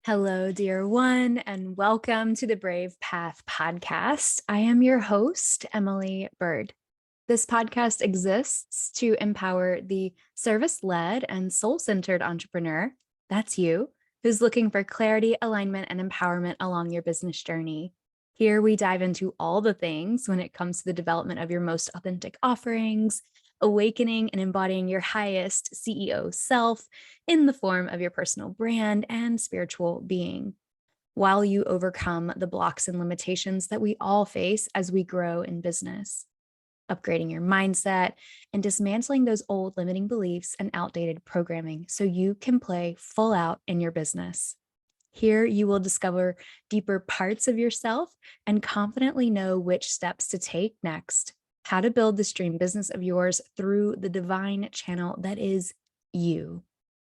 Hello, dear one, and welcome to the Brave Path podcast. I am your host, Emily Bird. This podcast exists to empower the service led and soul centered entrepreneur, that's you, who's looking for clarity, alignment, and empowerment along your business journey. Here we dive into all the things when it comes to the development of your most authentic offerings, awakening and embodying your highest CEO self in the form of your personal brand and spiritual being, while you overcome the blocks and limitations that we all face as we grow in business, upgrading your mindset and dismantling those old limiting beliefs and outdated programming so you can play full out in your business. Here, you will discover deeper parts of yourself and confidently know which steps to take next, how to build this dream business of yours through the divine channel that is you.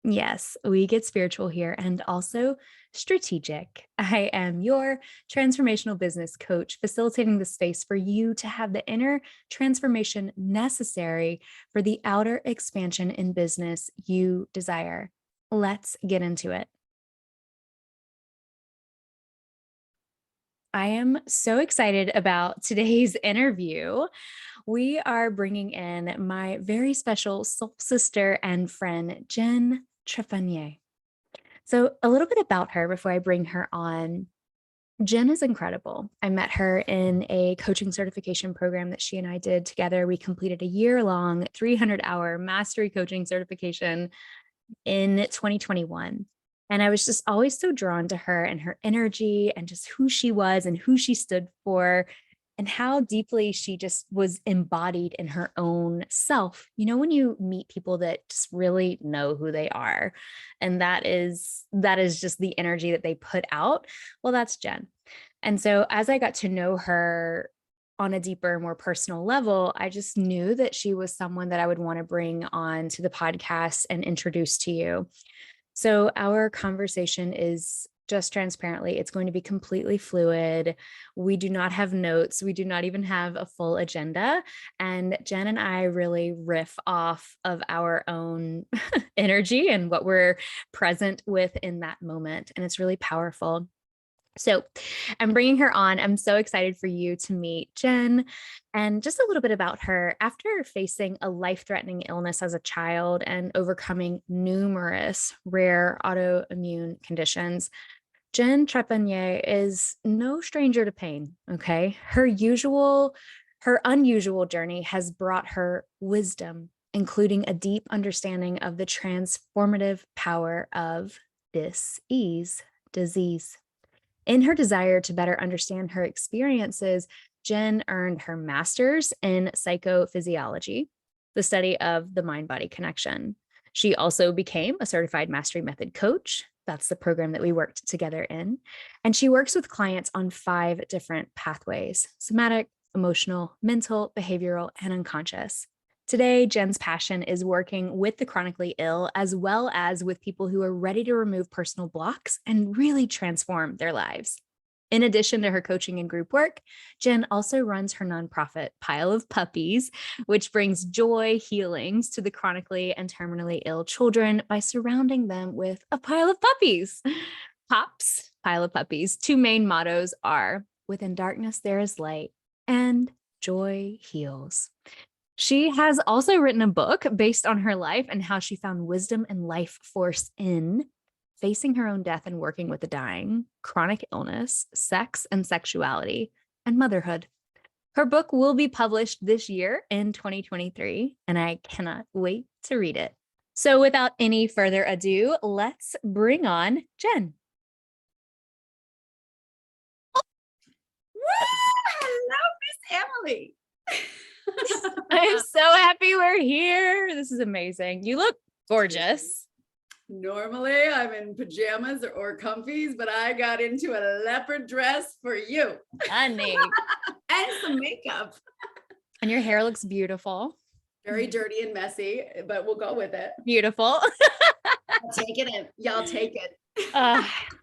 Yes, we get spiritual here and also strategic. I am your transformational business coach, facilitating the space for you to have the inner transformation necessary for the outer expansion in business you desire. Let's get into it. I am so excited about today's interview. We are bringing in my very special soul sister and friend, Jen Trepanier. So, a little bit about her before I bring her on. Jen is incredible. I met her in a coaching certification program that she and I did together. We completed a year-long, 300-hour mastery coaching certification in 2021. And I was just always so drawn to her and her energy and just who she was and who she stood for and how deeply she just was embodied in her own self. You know, when you meet people that just really know who they are, and that is just the energy that they put out. Well, that's Jen. And so as I got to know her on a deeper, more personal level, I just knew that she was someone that I would want to bring on to the podcast and introduce to you. So our conversation is just transparently, it's going to be completely fluid. We do not have notes. We do not even have a full agenda. And Jen and I really riff off of our own energy and what we're present with in that moment. And it's really powerful. So I'm bringing her on. I'm so excited for you to meet Jen. And just a little bit about her. After facing a life-threatening illness as a child and overcoming numerous rare autoimmune conditions, Jen Trepanier is no stranger to pain, okay? Her unusual journey has brought her wisdom, including a deep understanding of the transformative power of dis-ease, disease. In her desire to better understand her experiences, Jen earned her master's in psychophysiology, the study of the mind-body connection. She also became a certified mastery method coach. That's the program that we worked together in. And she works with clients on 5 different pathways: somatic, emotional, mental, behavioral, and unconscious. Today, Jen's passion is working with the chronically ill, as well as with people who are ready to remove personal blocks and really transform their lives. In addition to her coaching and group work, Jen also runs her nonprofit, Pile of Puppies, which brings joy, healings to the chronically and terminally ill children by surrounding them with a pile of puppies. POPs, Pile of Puppies. 2 main mottos are: within darkness there is light, and joy heals. She has also written a book based on her life and how she found wisdom and life force in facing her own death and working with the dying, chronic illness, sex and sexuality, and motherhood. Her book will be published this year in 2023, and I cannot wait to read it. So without any further ado, let's bring on Jen. Hello, Miss Emily. I'm so happy we're here. This is amazing. You look gorgeous. Normally I'm in pajamas or comfies, but I got into a leopard dress for you. Honey. And some makeup. And your hair looks beautiful. Very dirty and messy, but we'll go with it. Beautiful. I'll take it in. Y'all take it.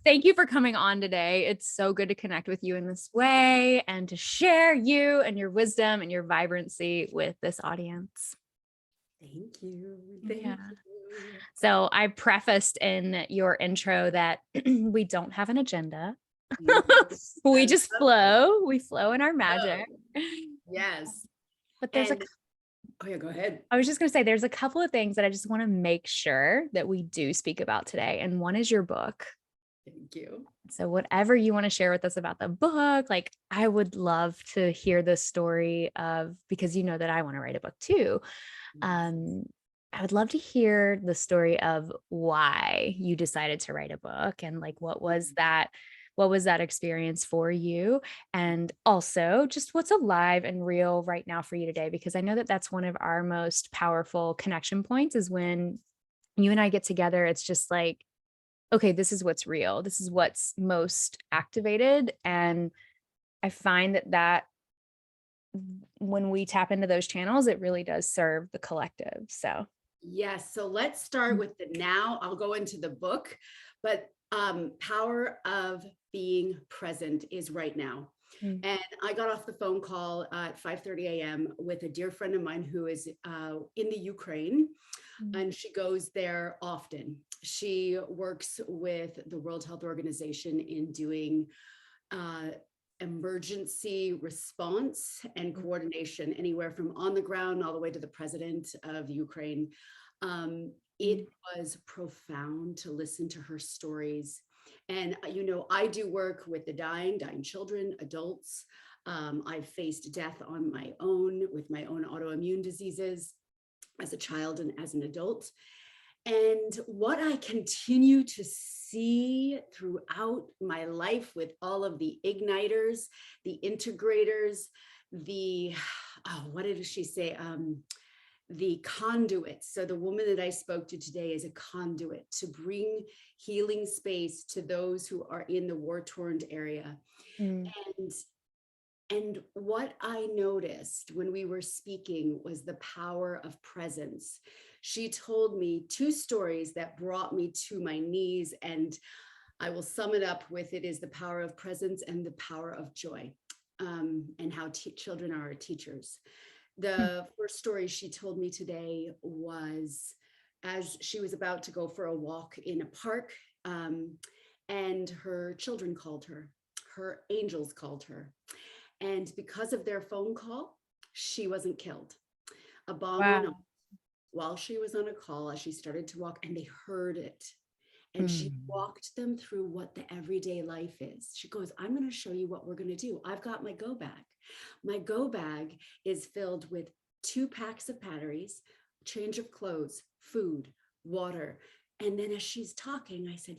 Thank you for coming on today. It's so good to connect with you in this way and to share you and your wisdom and your vibrancy with this audience. Thank you. Yeah. So I prefaced in your intro that we don't have an agenda. Mhm. I We just love it. flow. We flow in our magic. Oh, yes. But And oh yeah, go ahead. I was just going to say, there's a couple of things that I just want to make sure that we do speak about today. And one is your book. Thank you. So, whatever you want to share with us about the book, like I would love to hear the story of, because you know that I want to write a book too. Yes. Um, I would love to hear the story of why you decided to write a book and like what was that experience for you? And also just what's alive and real right now for you today? Because I know that that's one of our most powerful connection points is when you and I get together, it's just like, okay, this is what's real. This is what's most activated. And I find that when we tap into those channels, it really does serve the collective. So, Yes. So let's start with the now. I'll go into the book, but power of being present is right now. mm, And I got off the phone call at 5:30 a.m. with a dear friend of mine who is in the Ukraine, mm, and she goes there often. She works with the World Health Organization in doing uh, emergency response and mm, coordination, anywhere from on the ground all the way to the president of Ukraine. mm, It was profound to listen to her stories. And, I do work with the dying children, adults. I've faced death on my own with my own autoimmune diseases as a child and as an adult. And what I continue to see throughout my life with all of the igniters, the integrators, the, oh, what did she say? The conduits. So the woman that I spoke to today is a conduit to bring healing space to those who are in the war-torn area. mm, And and what I noticed when we were speaking was the power of presence. She told me two stories that brought me to my knees, and I will sum it up with it is the power of presence and the power of joy, and how children are our teachers. mm, The first story she told me today was as she was about to go for a walk in a park, and her children called her angels called her, and because of their phone call, she wasn't killed. A bomb went off wow. while she was on a call as she started to walk, and they heard it. And she Mm, walked them through what the everyday life is. She goes, I'm going to show you what we're going to do. I've got my go bag. My go bag is filled with 2 packs of batteries, change of clothes, food, water. And then as she's talking, I said,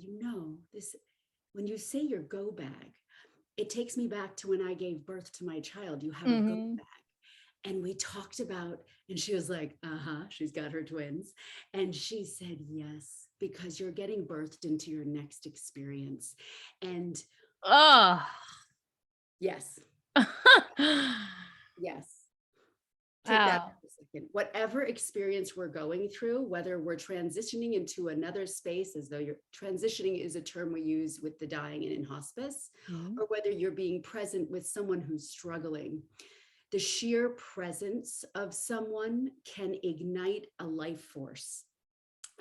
this, when you say your go bag, it takes me back to when I gave birth to my child. You have a go mhm. bag. And we talked about, and she was like, she's got her twins. And she said, yes, because you're getting birthed into your next experience. And Oh. yes, yes. Take that Wow. for a second. Whatever experience we're going through, whether we're transitioning into another space, as though you're transitioning is a term we use with the dying and in hospice, Mm, or whether you're being present with someone who's struggling, the sheer presence of someone can ignite a life force.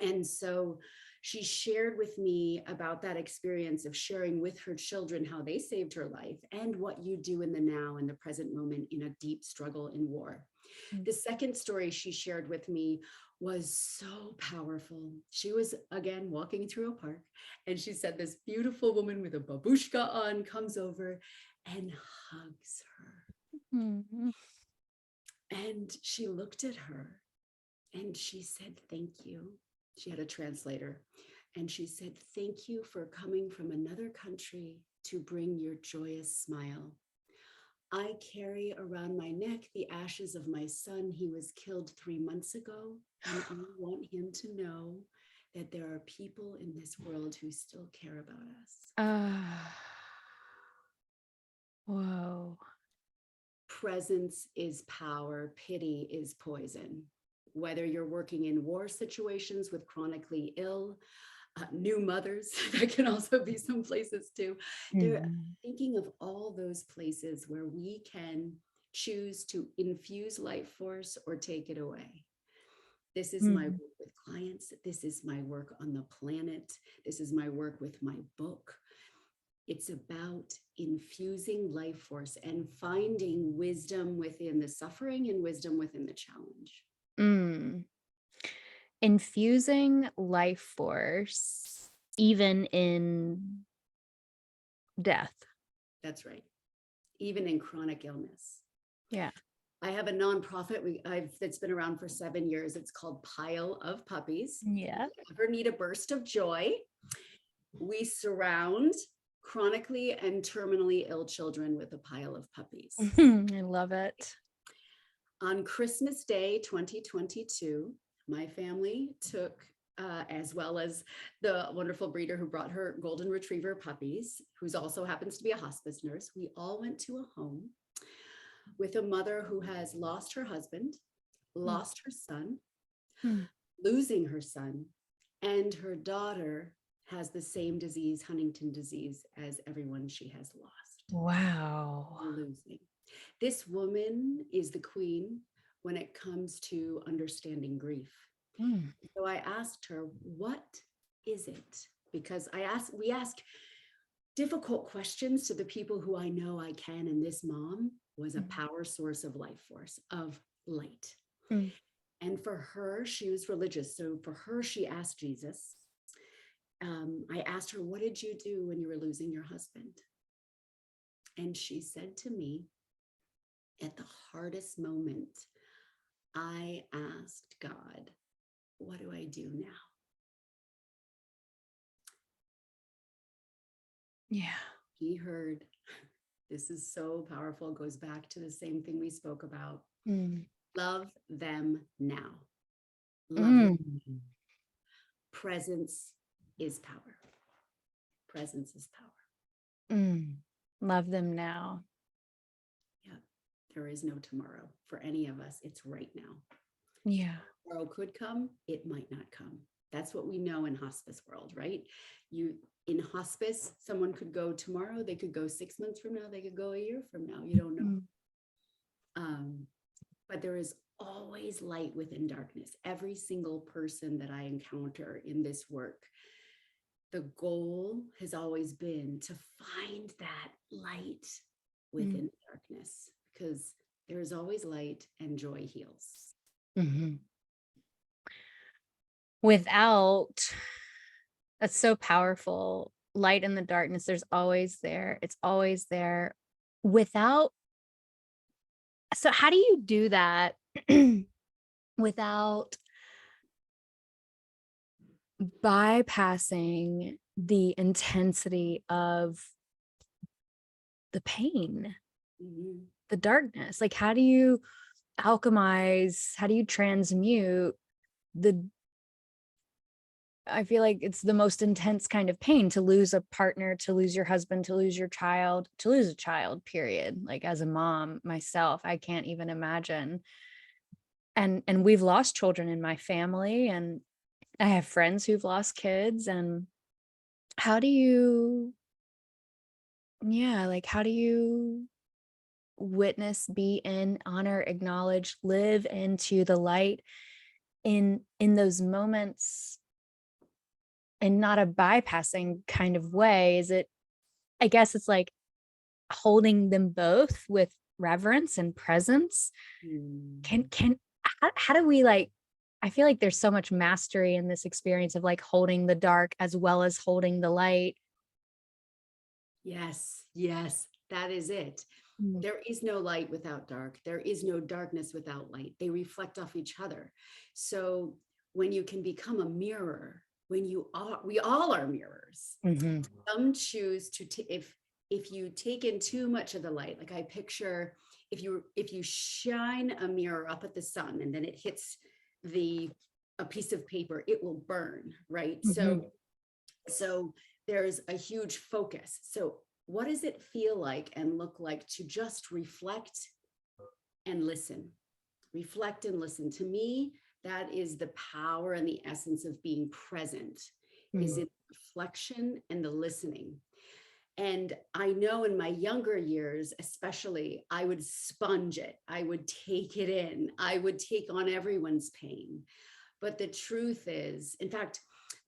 And so she shared with me about that experience of sharing with her children how they saved her life and what you do in the now in the present moment in a deep struggle in war. mm, The second story she shared with me was so powerful. She was again walking through a park, and she said this beautiful woman with a babushka on comes over and hugs her. mm, And she looked at her and she said, thank you. She had a translator. And she said, thank you for coming from another country to bring your joyous smile. I carry around my neck the ashes of my son. He was killed 3 months ago. And I want him to know that there are people in this world who still care about us. ah, whoa. Presence is power, pity is poison. Whether you're working in war situations with chronically ill, new mothers, that can also be some places too. They're Mhm. thinking of all those places where we can choose to infuse life force or take it away. This is my Mm. work with clients. This is my work on the planet. This is my work with my book. It's about infusing life force and finding wisdom within the suffering and wisdom within the challenge. Mm. Infusing life force, even in death. That's right. Even in chronic illness. Yeah. I have a nonprofit that's been around for 7 years. It's called Pile of Puppies. Yeah. If you ever need a burst of joy, we surround chronically and terminally ill children with a pile of puppies. I love it. On Christmas Day 2022, my family took, as well as the wonderful breeder who brought her golden retriever puppies, who's also happens to be a hospice nurse, we all went to a home with a mother who has lost her husband, Mm. lost her son, Mm. losing her son, and her daughter has the same disease, Huntington disease, as everyone she has lost. Wow. Losing. This woman is the queen when it comes to understanding grief. Mm. So I asked her, what is it? Because we ask difficult questions to the people who I know I can. And this mom was a Mm. power source of life force, of light. Mm. And for her, she was religious. So for her, she asked Jesus. I asked her, what did you do when you were losing your husband? And she said to me, at the hardest moment, I asked God, what do I do now? Yeah. He heard, this is so powerful, goes back to the same thing we spoke about. Mm. Love them now. Love them. Mm. Presence is power. Presence is power. Mm. Love them now. Yeah. There is no tomorrow for any of us. It's right now. Yeah. Tomorrow could come, it might not come. That's what we know in hospice world, right? In hospice, someone could go tomorrow, they could go 6 months from now, they could go a year from now. You don't know. Mm. But there is always light within darkness. Every single person that I encounter in this work, the goal has always been to find that light Mm. within darkness, because there is always light and joy heals. Mm-hmm. Without, that's so powerful. Light in the darkness, there's always there. It's always there. Without, so how do you do that without bypassing the intensity of the pain, Mhm. the darkness? Like, how do you alchemize, how do you transmute the, I feel like it's the most intense kind of pain to lose a partner, to lose your husband, to lose your child, to lose a child, period. Like, as a mom myself, I can't even imagine. And we've lost children in my family, and I have friends who've lost kids. And how do you, yeah, like, how do you witness, be in, honor, acknowledge, live into the light in those moments, in not a bypassing kind of way? Is it, I guess it's like holding them both with reverence and presence. Mm. Can how do we, like, I feel like there's so much mastery in this experience of like holding the dark as well as holding the light. Yes, yes, that is it. Mm. There is no light without dark. There is no darkness without light. They reflect off each other. So when you can become a mirror, we all are mirrors. Mhm. Some choose to, if you take in too much of the light, like I picture, if you shine a mirror up at the sun and then it hits a piece of paper, it will burn, right? Mhm. So there's a huge focus. So what does it feel like and look like to just reflect and listen? Reflect and listen. To me, that is the power and the essence of being present, is Mm. in reflection and the listening. And I know in my younger years, especially, I would sponge it. I would take it in. I would take on everyone's pain. But the truth is, in fact,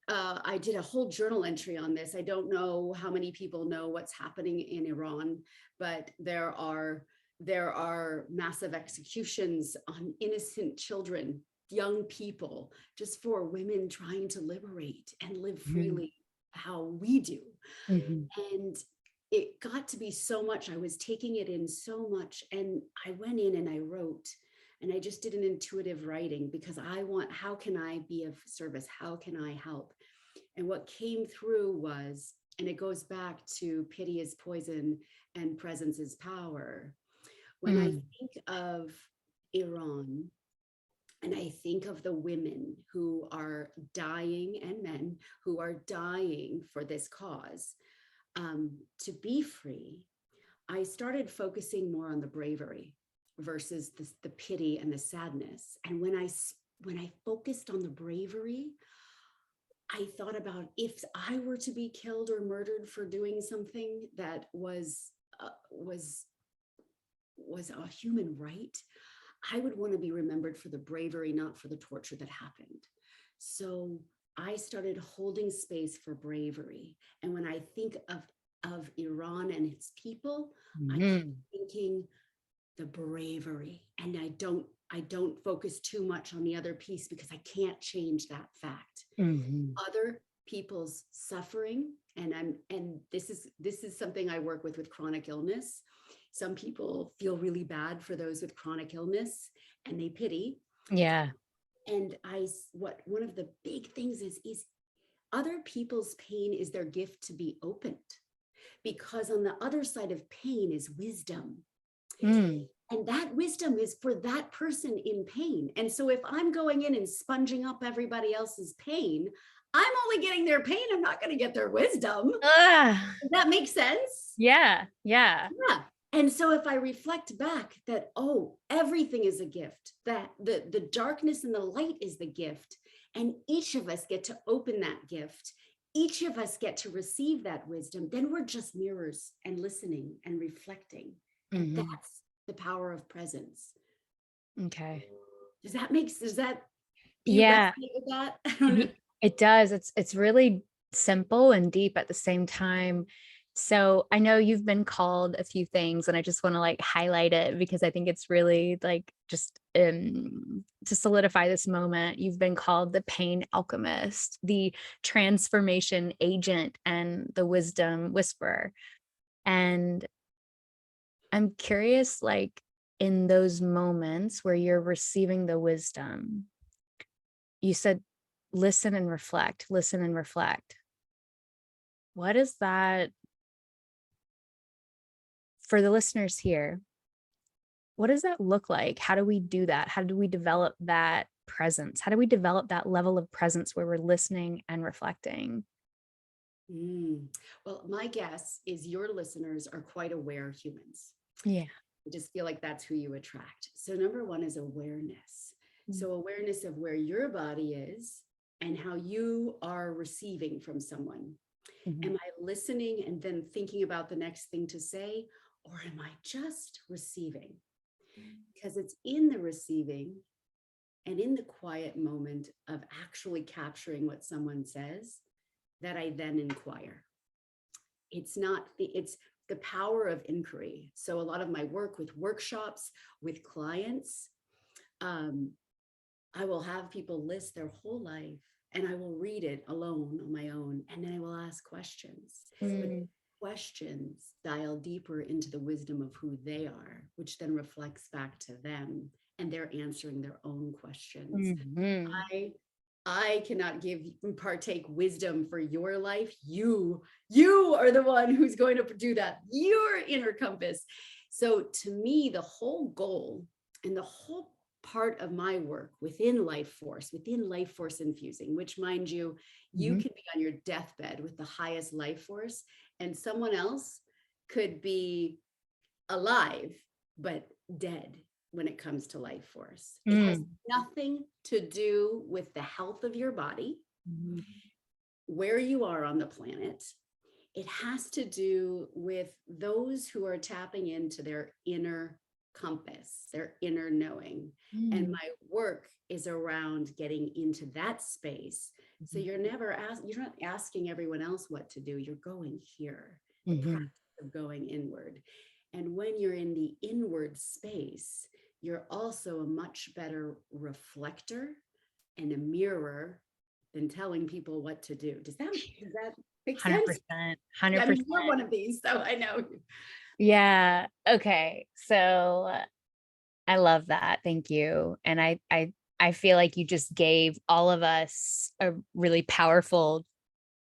I did a whole journal entry on this. I don't know how many people know what's happening in Iran, but there are massive executions on innocent children, young people, just for women trying to liberate and live Mhm. freely how we do. Mhm. And it got to be so much. I was taking it in so much. And I went in and I wrote, and I just did an intuitive writing because how can I be of service? How can I help? And what came through was, and it goes back to pity is poison and presence is power. When I Mm. think of Iran, and I think of the women who are dying and men who are dying for this cause, to be free, I started focusing more on the bravery versus the pity and the sadness. And when I focused on the bravery, I thought about if I were to be killed or murdered for doing something that was a human right, I would want to be remembered for the bravery, not for the torture that happened. So I started holding space for bravery. And when I think of Iran and its people, I keep Mhm. thinking the bravery. And I don't focus too much on the other piece because I can't change that fact. Mhm. Other people's suffering, and this is something I work with chronic illness. Some people feel really bad for those with chronic illness and they pity. Yeah. And what one of the big things is other people's pain is their gift to be opened, because on the other side of pain is wisdom. Mm. And that wisdom is for that person in pain. And so if I'm going in and sponging up everybody else's pain, I'm only getting their pain. I'm not going to get their wisdom. Ah. Does that make sense? Yeah. Yeah. Yeah. And so if I reflect back that, oh, everything is a gift, that the darkness and the light is the gift, and each of us get to open that gift, each of us get to receive that wisdom, then we're just mirrors and listening and reflecting. And Mhm. that's the power of presence. Okay. Do you Yeah. resonate with that? I don't know. Ye It does. It's really simple and deep at the same time. So, I know you've been called a few things, and I just wanna, like, highlight it because I think it's really, like, just, to solidify this moment, you've been called the pain alchemist, the transformation agent, and the wisdom whisperer. And I'm curious, like, in those moments where you're receiving the wisdom, you said, listen and reflect. What is that for the listeners here? What does that look like? How do we do that? How do we develop that presence? How do we develop that level of presence where we're listening and reflecting? Mm. Well, my guess is your listeners are quite aware humans. Yeah. I just feel like that's who you attract. So, number one is awareness. Mm. So, awareness of where your body is and how you are receiving from someone. Mhm. Am I listening and then thinking about the next thing to say, or am I just receiving? Because it's in the receiving and in the quiet moment of actually capturing what someone says that I then inquire. It's the power of inquiry. So a lot of my work with workshops with clients, um, I will have people list their whole life and I will read it alone on my own, and then I will ask questions. But Mm. questions dial deeper into the wisdom of who they are, which then reflects back to them, and they're answering their own questions. Mhm. I I cannot partake wisdom for your life. You are the one who's going to do that. Your inner compass. So to me, the whole goal and the whole part of my work within life force infusing, which, mind you, you Mhm. can be on your deathbed with the highest life force, and someone else could be alive but dead when it comes to life force. It has Mm. nothing to do with the health of your body, Mhm. where you are on the planet. It has to do with those who are tapping into their inner compass, their inner knowing. And Mm. my work is around getting into that space. So Mhm. you're not asking everyone else what to do. You're going here, the Mhm. practice of going inward. And when you're in the inward space, you're also a much better reflector and a mirror than telling people what to do. Does that make sense? 100%. Yeah, I mean, 100%. you're one of these, so I know. Yeah. Okay. So I love that. Thank you. And I feel like you just gave all of us a really powerful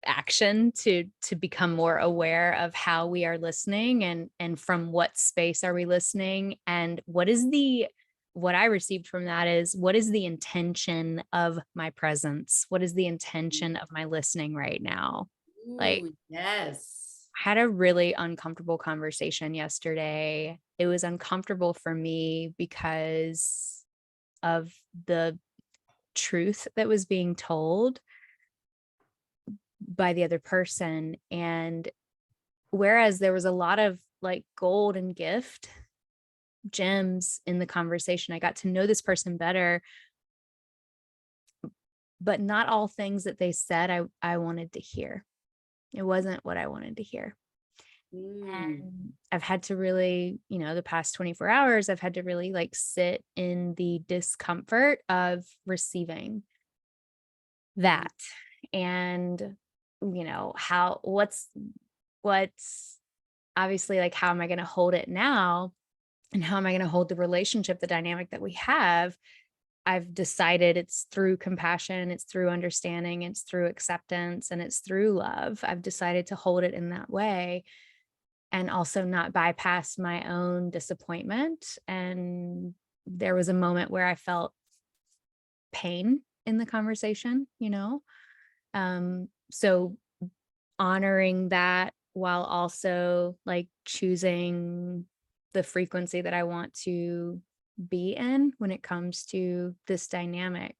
action to become more aware of how we are listening, and from what space are we listening, and what I received from that is, what is the intention of my presence? What is the intention of my listening right now? Like, Ooh, yes. I had a really uncomfortable conversation yesterday. It was uncomfortable for me because of the truth that was being told by the other person. And whereas there was a lot of like gold and gift gems in the conversation, I got to know this person better, but not all things that they said I wanted to hear. It wasn't what I wanted to hear. Mm, And I've had to really, the past 24 hours, I've had to really like sit in the discomfort of receiving mm, that. And, what's obviously like, how am I going to hold it now? And how am I going to hold the relationship, the dynamic that we have? I've decided it's through compassion, it's through understanding, it's through acceptance, and it's through love. I've decided to hold it in that way, and also not bypass my own disappointment. And there was a moment where I felt pain in the conversation, so honoring that while also like choosing the frequency that I want to be in when it comes to this dynamic.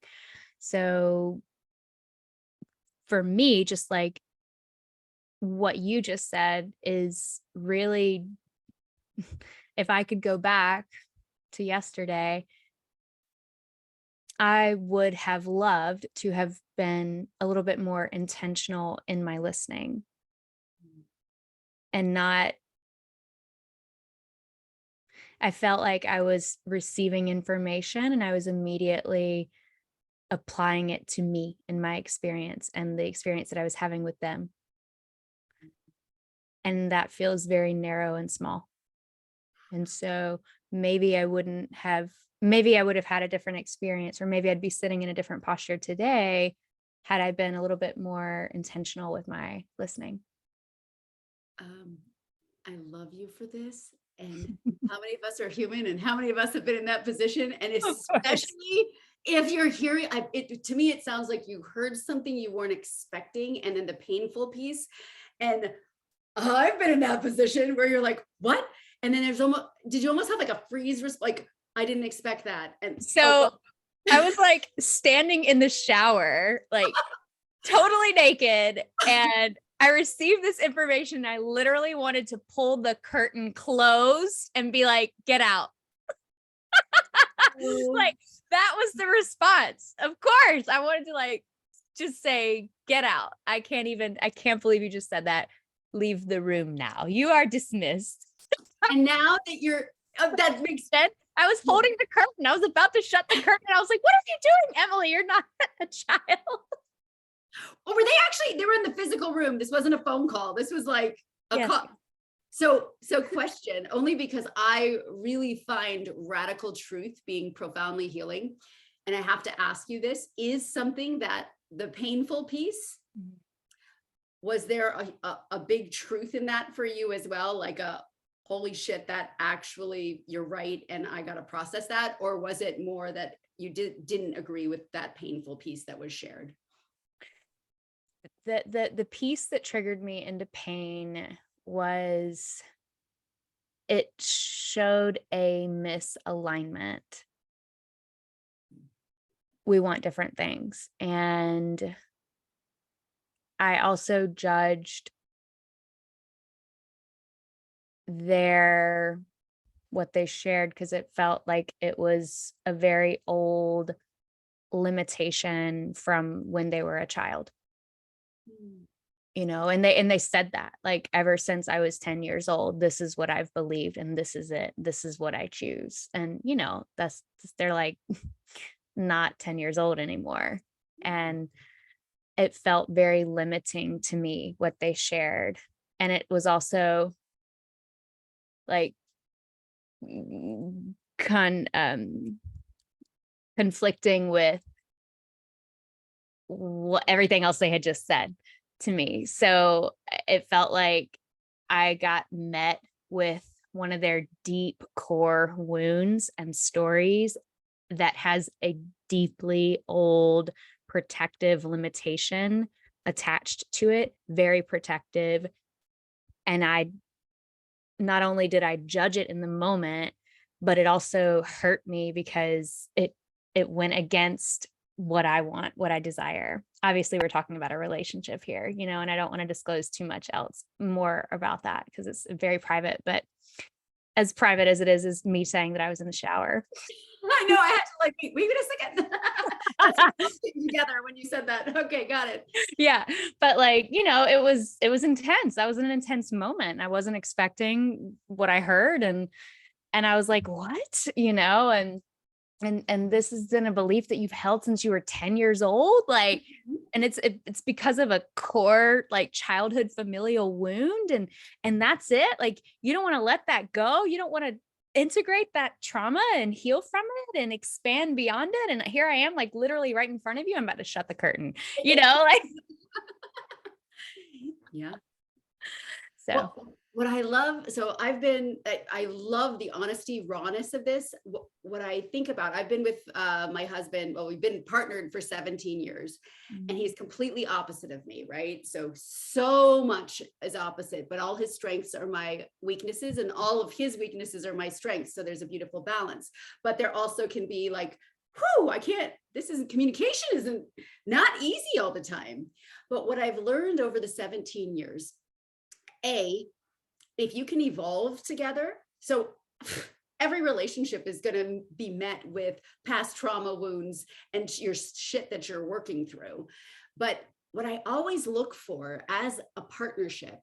So for me, just like what you just said is really, if I could go back to yesterday, I would have loved to have been a little bit more intentional in my listening, and not, I felt like I was receiving information and I was immediately applying it to me and my experience and the experience that I was having with them. And that feels very narrow and small. And so maybe I would have had a different experience, or maybe I'd be sitting in a different posture today had I been a little bit more intentional with my listening. um, I love you for this. And how many of us are human and how many of us have been in that position? And Of course. especially if you're hearing to me, it sounds like you heard something you weren't expecting, and then the painful piece. And I've been in that position where you're like, what? And then did you almost have like a freeze, like, I didn't expect that. And So I was like standing in the shower, like totally naked, and I received this information. I literally wanted to pull the curtain closed and be like, get out. oh, Like, that was the response. Of course, I wanted to like just say, get out. I can't believe you just said that. Leave the room now. You are dismissed. and now that that makes Then I was holding the curtain. I was about to shut the curtain. I was like, what are you doing, Emily? You're not a child. Oh, were they were in the physical room? This wasn't a phone call. This was like a Yes. call. So question, only because I really find radical truth being profoundly healing. And I have to ask you this, is something that the painful piece, was there a big truth in that for you as well? Like a holy shit, that actually you're right. And I got to process that. Or was it more that you didn't agree with that painful piece that was shared? The piece that triggered me into pain was, it showed a misalignment. We want different things. And I also judged their what they shared because it felt like it was a very old limitation from when they were a child, Mm. and they said that, like, ever since I was 10 years old, this is what I've believed and this is it. This is what I choose. And that's they're like not 10 years old anymore. And it felt very limiting to me what they shared. And it was also like mm, con conflicting with everything else they had just said to me. So it felt like I got met with one of their deep core wounds and stories that has a deeply old protective limitation attached to it, very protective. And I not only did I judge it in the moment, but it also hurt me because it went against what I want, what I desire. Obviously, we're talking about a relationship here, and I don't want to disclose too much else more about that because it's very private, but as private as it is me saying that I was in the shower. I know I had to like wait a second. That's together when you said that. Okay, got it. Yeah, but like, it was intense. That was an intense moment. I wasn't expecting what I heard, and I was like, "What?" And this has been a belief that you've held since you were 10 years old, like, and it's because of a core, like, childhood familial wound, and that's it. Like, you don't want to let that go. You don't want to integrate that trauma and heal from it and expand beyond it. And here I am, like, literally right in front of you. I'm about to shut the curtain, like. Yeah. So What I love, so I love the honesty, rawness of this. What I think about, I've been with my husband, well, we've been partnered for 17 years, and he's completely opposite of me, right? So much is opposite, but all his strengths are my weaknesses, and all of his weaknesses are my strengths. So there's a beautiful balance. But there also can be like, whew, communication isn't not easy all the time. But what I've learned over the 17 years, if you can evolve together, so every relationship is going to be met with past trauma wounds and your shit that you're working through. But what I always look for as a partnership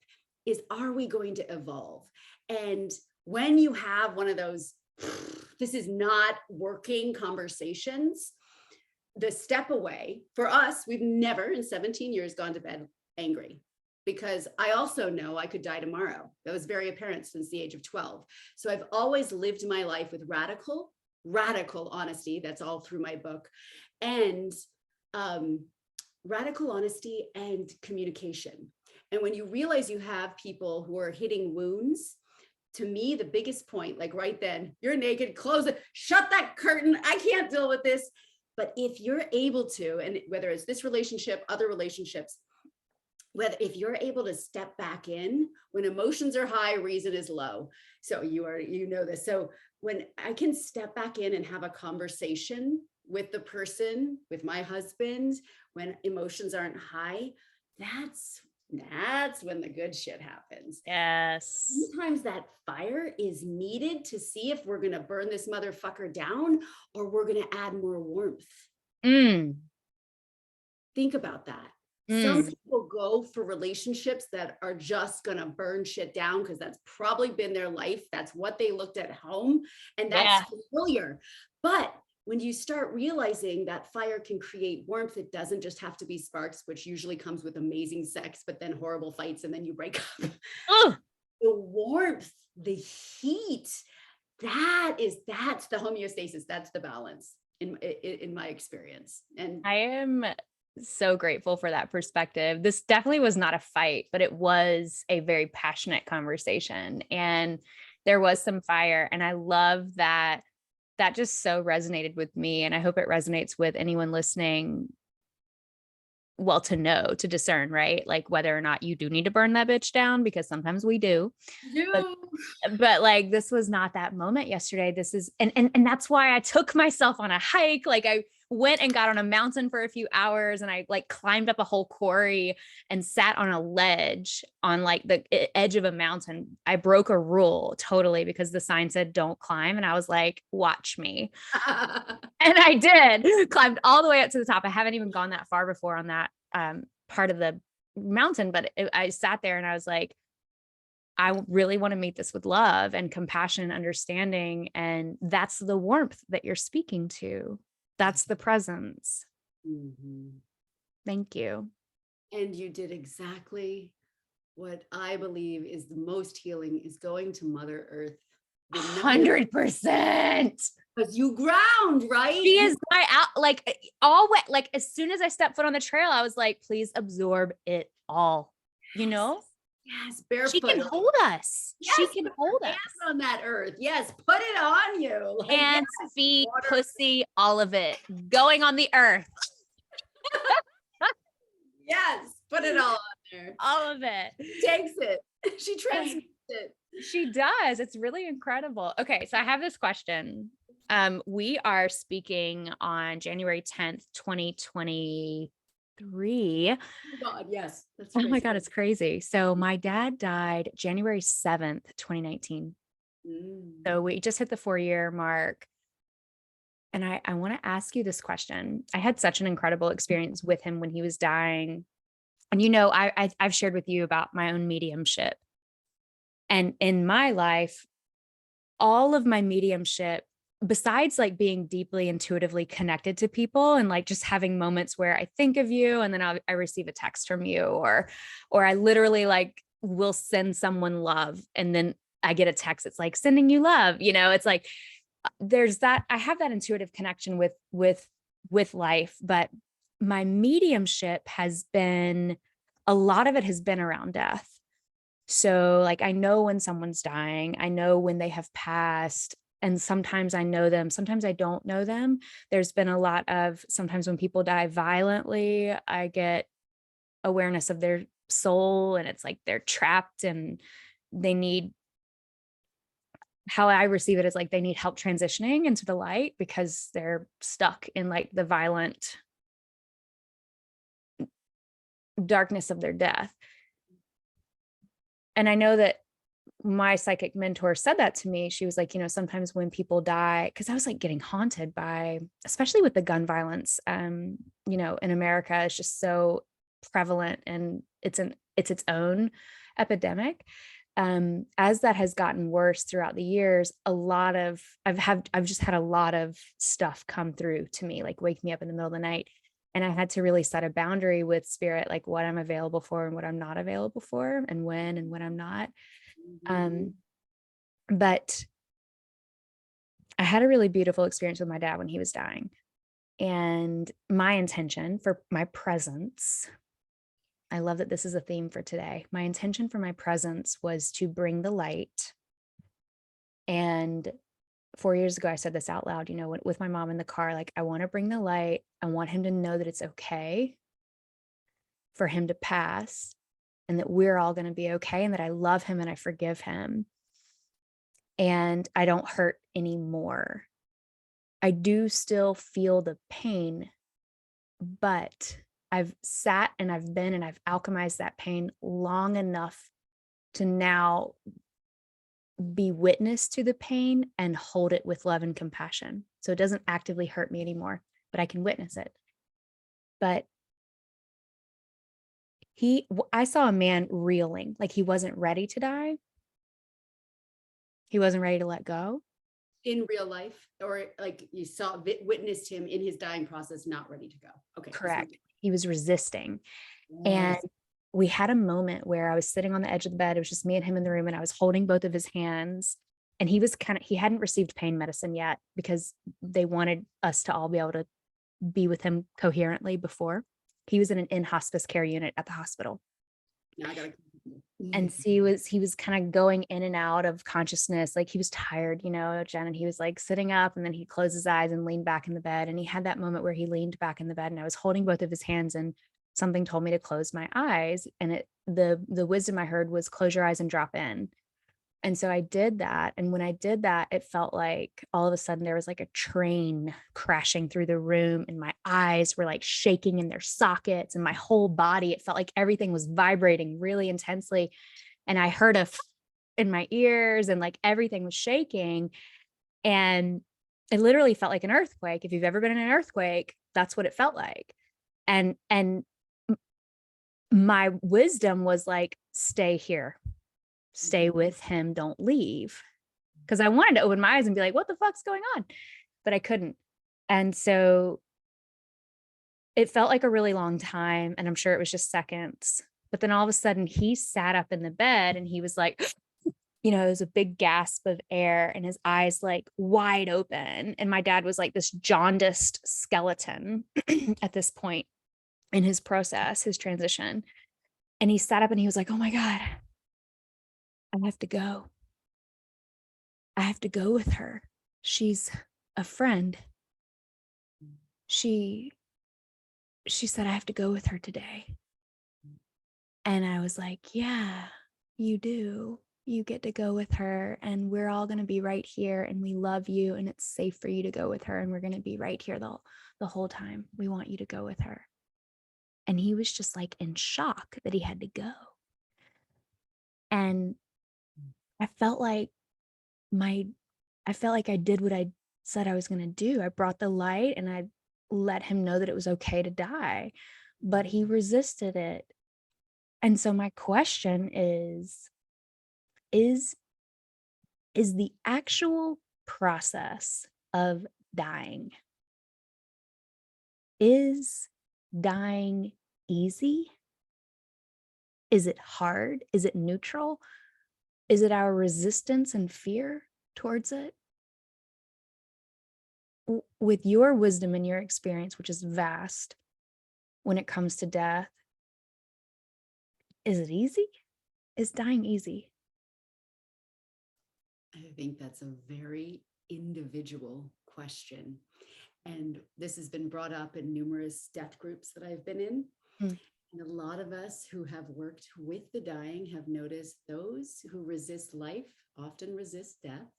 is, are we going to evolve? And when you have one of those, this is not working conversations, the step away for us, we've never in 17 years gone to bed angry, because I also know I could die tomorrow. That was very apparent since the age of 12. So I've always lived my life with radical honesty. That's all through my book. And radical honesty and communication. And when you realize you have people who are hitting wounds, to me, the biggest point, like right then, you're naked, close it, shut that curtain. I can't deal with this. But if you're able to, and whether it's this relationship, other relationships, if you're able to step back in when emotions are high, reason is low. So you know this. So when I can step back in and have a conversation with the person, with my husband, when emotions aren't high, that's when the good shit happens. yes. Sometimes that fire is needed to see if we're going to burn this motherfucker down or we're going to add more warmth. Think about that. Some people go for relationships that are just going to burn shit down because that's probably been their life. That's what they looked at home, and that's familiar. But when you start realizing that fire can create warmth, it doesn't just have to be sparks, which usually comes with amazing sex, but then horrible fights and then you break up. The warmth, the heat, that's the homeostasis. That's the balance in my experience. And I am so grateful for that perspective. This definitely was not a fight, but it was a very passionate conversation. And there was some fire. And I love that just so resonated with me. And I hope it resonates with anyone listening. Well, to discern, right? Like whether or not you do need to burn that bitch down, because sometimes we do. But like, this was not that moment yesterday. This is, and that's why I took myself on a hike. Like I went and got on a mountain for a few hours, and I like climbed up a whole quarry and sat on a ledge on like the edge of a mountain. I broke a rule totally because the sign said don't climb. And I was like, watch me. And I did climbed all the way up to the top. I haven't even gone that far before on that part of the mountain, but I sat there and I was like, I really want to meet this with love and compassion and understanding. And that's the warmth that you're speaking to. That's the presence. Mhm. Thank you. And you did exactly what I believe is the most healing, is going to Mother Earth. The number 100%. because you ground, right? She is my out, like all wet. Like as soon as I stepped foot on the trail, I was like, please absorb it all. You know, Yes, she barefoot. can hold us. She Yes, can put hold your us. hands on that earth. Yes, put it on you. Like, yes, Hands, feet, water. pussy, all of it going on the earth. Yes, put it all on there. All of it. She takes it. She transmits it. She does. It's really incredible. Okay, so I have this question. We are speaking on January 10th, 2023. Oh God, yes. That's Oh crazy. my God, it's crazy. So my dad died January 7th, 2019. So we just hit the 4-year mark. And I want to ask you this question. I had such an incredible experience with him when he was dying. And you know, I've shared with you about my own mediumship. And in my life, all of my mediumship, besides like being deeply intuitively connected to people and like just having moments where I think of you and then I receive a text from you, or I literally like will send someone love and then I get a text. It's like sending you love. You know, it's like there's that. I have that intuitive connection with life, but my mediumship has been, a lot of it has been around death. So like I know when someone's dying, I know when they have passed, and sometimes I know them, sometimes I don't know them. There's been a lot of, sometimes when people die violently, I get awareness of their soul and it's like they're trapped and they need, how I receive it is like they need help transitioning into the light because they're stuck in like the violent darkness of their death. And I know that my psychic mentor said that to me. She was like, you know, sometimes when people die, because I was like getting haunted by, especially with the gun violence, you know, in America, it's just so prevalent and it's its own epidemic. As that has gotten worse throughout the years, I've just had a lot of stuff come through to me, like wake me up in the middle of the night. And I had to really set a boundary with spirit, like what I'm available for and what I'm not available for, and when I'm not. But I had a really beautiful experience with my dad when he was dying. And my intention for my presence, I love that this is a theme for today. My intention for my presence was to bring the light. And 4 years ago, I said this out loud, you know, with my mom in the car, like, I want to bring the light. I want him to know that it's okay for him to pass and that we're all going to be okay and that I love him and I forgive him. And I don't hurt anymore. I do still feel the pain, but I've sat and I've been and I've alchemized that pain long enough to now be witness to the pain and hold it with love and compassion. So it doesn't actively hurt me anymore, but I can witness it. But I saw a man reeling, like he wasn't ready to die. He wasn't ready to let go. In real life, or like you witnessed him in his dying process, not ready to go. Okay. Correct. He was resisting. And Yes. we had a moment where I was sitting on the edge of the bed. It was just me and him in the room, and I was holding both of his hands. And he hadn't received pain medicine yet because they wanted us to all be able to be with him coherently before. He was in an in-hospice care unit at the hospital. Now I gotta. And he was kind of going in and out of consciousness. Like he was tired, you know, Jen, and he was like sitting up and then he'd close his eyes and lean back in the bed. And he had that moment where he leaned back in the bed and I was holding both of his hands and something told me to close my eyes. And the wisdom I heard was close your eyes and drop in. And so I did that, and when I did that, it felt like all of a sudden there was like a train crashing through the room, and my eyes were like shaking in their sockets, and my whole body, it felt like everything was vibrating really intensely, and I heard in my ears, and like everything was shaking, and it literally felt like an earthquake. If you've ever been in an earthquake, that's what it felt like. And my wisdom was like, stay here, stay Mhm. with him, don't leave. Because I wanted to open my eyes and be like, what the fuck's going on? But I couldn't. And so it felt like a really long time. And I'm sure it was just seconds. But then all of a sudden he sat up in the bed and he was like, it was a big gasp of air and his eyes like wide open. And my dad was like this jaundiced skeleton at this point in his process, his transition. And he sat up and he was like, oh my God, I have to go. I have to go with her. She's a friend. She she said I have to go with her today. And I was like, yeah, you do. You get to go with her and we're all going to be right here and we love you and it's safe for you to go with her and we're going to be right here the whole time. We want you to go with her. And he was just like in shock that he had to go. And I felt like my I felt like I did what I said I was going to do. I brought the light and I let him know that it was okay to die, but he resisted it. And so my question is is the actual process of dying, is dying easy? Is it hard? Is it neutral? Is it our resistance and fear towards it? With your wisdom and your experience, which is vast when it comes to death, is it easy? Is dying easy? I think that's a very individual question. And this has been brought up in numerous death groups that I've been in. Mm, And a lot of us who have worked with the dying have noticed those who resist life often resist death.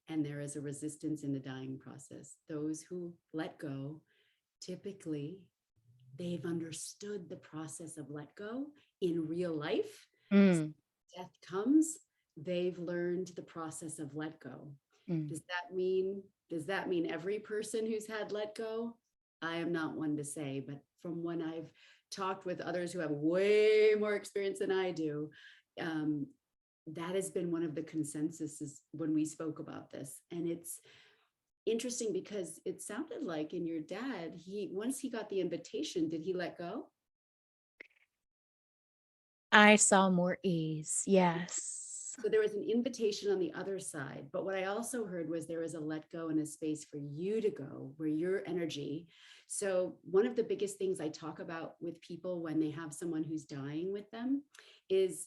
And there is a resistance in the dying process. Those who let go, typically, they've understood the process of let go in real life. mm, Death comes, they've learned the process of let go. mm. Does that mean every person who's had let go? I am not one to say, but from when I've talked with others who have way more experience than I do, um, that has been one of the consensuses when we spoke about this. And it's interesting because it sounded like in your dad, he once he got the invitation, did he let go? I saw more ease. Yes. So there was an invitation on the other side. But what I also heard was there was a let go and a space for you to go where your energy. So one of the biggest things I talk about with people when they have someone who's dying with them is,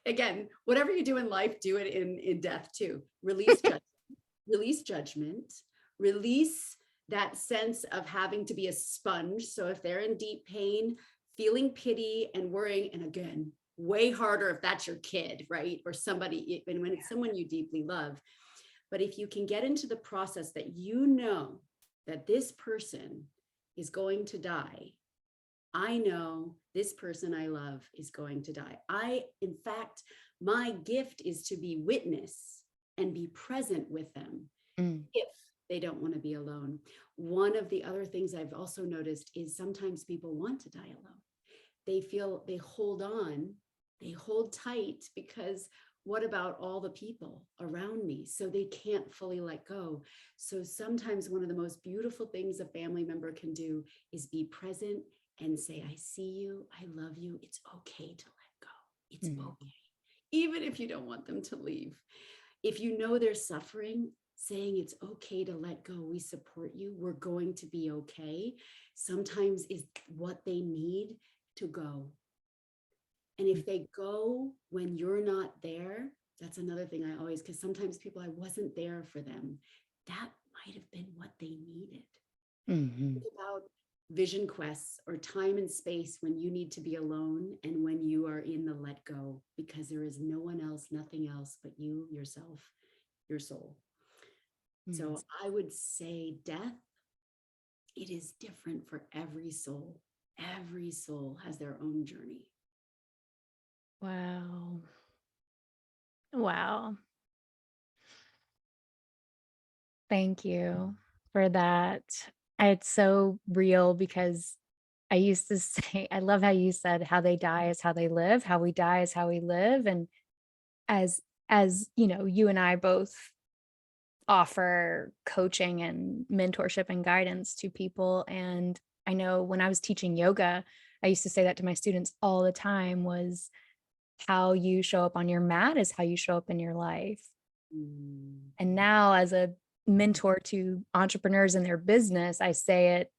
again, whatever you do in life, do it in death too. Release judgment, release that sense of having to be a sponge. So if they're in deep pain, feeling pity and worrying, and again, way harder if that's your kid, right? Or somebody, and when it's someone you deeply love. But if you can get into the process that you know that this person is going to die, I know this person I love is going to die. In fact, my gift is to be witness and be present with them Mm, if they don't want to be alone. One of the other things I've also noticed is sometimes people want to die alone. They hold on, they hold tight because what about all the people around me? So they can't fully let go. So sometimes one of the most beautiful things a family member can do is be present and say, I see you, I love you. It's okay to let go. It's mm, okay. Even if you don't want them to leave. If you know they're suffering, saying it's okay to let go, we support you, we're going to be okay, sometimes is what they need to go. And mm, if they go when you're not there, that's another thing I always, because sometimes people, I wasn't there for them. That might have been what they needed. mhm. Think about vision quests or time and space when you need to be alone and when you are in the let go, because there is no one else, nothing else but you, yourself, your soul. Mm. So I would say death, it is different for every soul. Every soul has their own journey. Wow. Wow. Thank you for that. It's so real because I used to say, I love how you said how they die is how they live, how we die is how we live. And as you know, you and I both offer coaching and mentorship and guidance to people. And I know when I was teaching yoga, I used to say that to my students all the time was how you show up on your mat is how you show up in your life. Mm. And now as a mentor to entrepreneurs in their business, I say it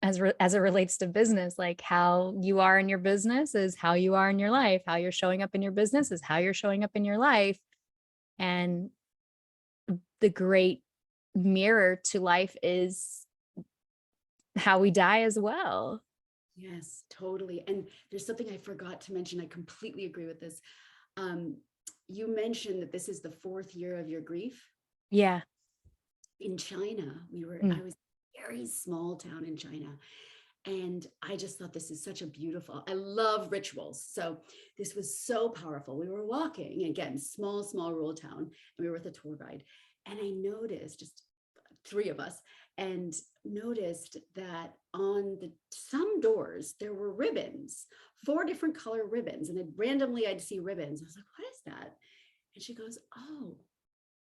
as it relates to business, like how you are in your business is how you are in your life. How you're showing up in your business is how you're showing up in your life. And the great mirror to life is how we die as well. Yes, totally. And there's something I forgot to mention. I completely agree with this. Um, you mentioned that this is the fourth year of your grief. Yeah. In China, Mm. I was very small town in China. And I just thought this is such a beautiful, I love rituals. So this was so powerful. We were walking, again, small rural town, and we were with a tour guide. And I noticed, just three of us, and noticed that on some doors, there were ribbons, four different color ribbons. And then randomly I'd see ribbons. I was like, what is that? And she goes, oh,